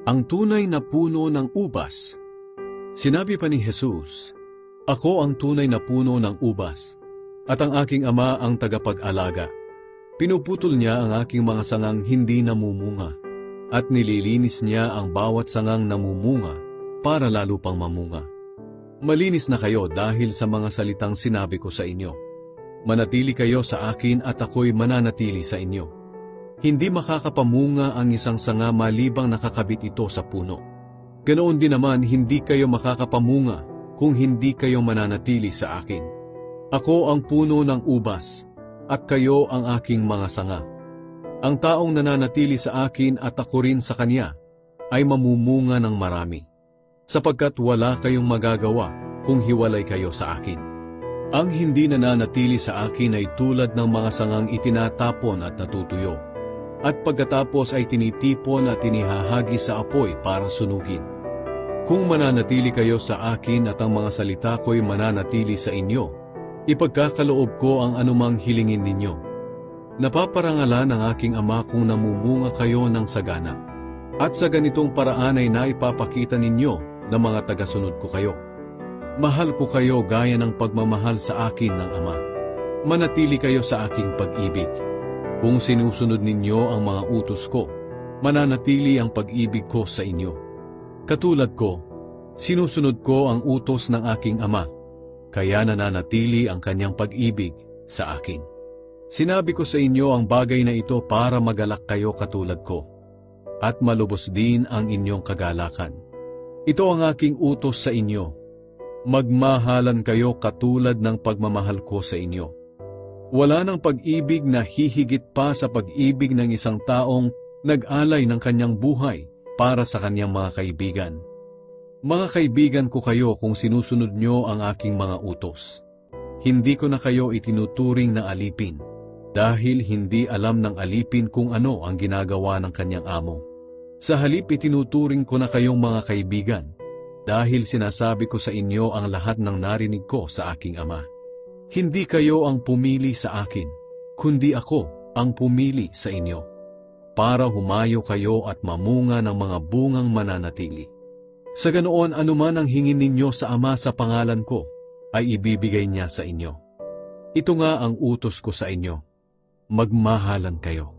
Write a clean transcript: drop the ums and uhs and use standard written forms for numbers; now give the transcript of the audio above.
Ang tunay na puno ng ubas. Sinabi pa ni Jesus, "Ako ang tunay na puno ng ubas, at ang aking Ama ang tagapag-alaga. Pinuputol niya ang aking mga sangang hindi namumunga, at nililinis niya ang bawat sangang namumunga para lalo pang mamunga. Malinis na kayo dahil sa mga salitang sinabi ko sa inyo. Manatili kayo sa akin at ako'y mananatili sa inyo. Hindi makakapamunga ang isang sanga malibang nakakabit ito sa puno. Ganoon din naman hindi kayo makakapamunga kung hindi kayo mananatili sa akin. Ako ang puno ng ubas, at kayo ang aking mga sanga. Ang taong nananatili sa akin at ako rin sa kanya ay mamumunga ng marami, sapagkat wala kayong magagawa kung hiwalay kayo sa akin. Ang hindi nananatili sa akin ay tulad ng mga sangang itinatapon at natutuyo, at pagkatapos ay tinitipon at tinihahagi sa apoy para sunugin. Kung mananatili kayo sa akin at ang mga salita ko'y mananatili sa inyo, ipagkakaloob ko ang anumang hilingin ninyo. Napaparangalan ng aking Ama kung namumunga kayo ng sagana, at sa ganitong paraan ay naipapakita ninyo na mga tagasunod ko kayo. Mahal ko kayo gaya ng pagmamahal sa akin ng Ama. Manatili kayo sa aking pag-ibig. Kung sinusunod ninyo ang mga utos ko, mananatili ang pag-ibig ko sa inyo. Katulad ko, sinusunod ko ang utos ng aking Ama, kaya nananatili ang kanyang pag-ibig sa akin. Sinabi ko sa inyo ang bagay na ito para magalak kayo katulad ko, at malubos din ang inyong kagalakan. Ito ang aking utos sa inyo, magmahalan kayo katulad ng pagmamahal ko sa inyo. Wala ng pag-ibig na hihigit pa sa pag-ibig ng isang taong nag-alay ng kanyang buhay para sa kanyang mga kaibigan. Mga kaibigan ko kayo kung sinusunod nyo ang aking mga utos. Hindi ko na kayo itinuturing na alipin, dahil hindi alam ng alipin kung ano ang ginagawa ng kanyang amo. Sa halip itinuturing ko na kayong mga kaibigan, dahil sinasabi ko sa inyo ang lahat ng narinig ko sa aking Ama. Hindi kayo ang pumili sa akin, kundi ako ang pumili sa inyo, para humayo kayo at mamunga ng mga bungang mananatili. Sa ganoon anuman ang hingin ninyo sa Ama sa pangalan ko, ay ibibigay niya sa inyo. Ito nga ang utos ko sa inyo, magmahalan kayo.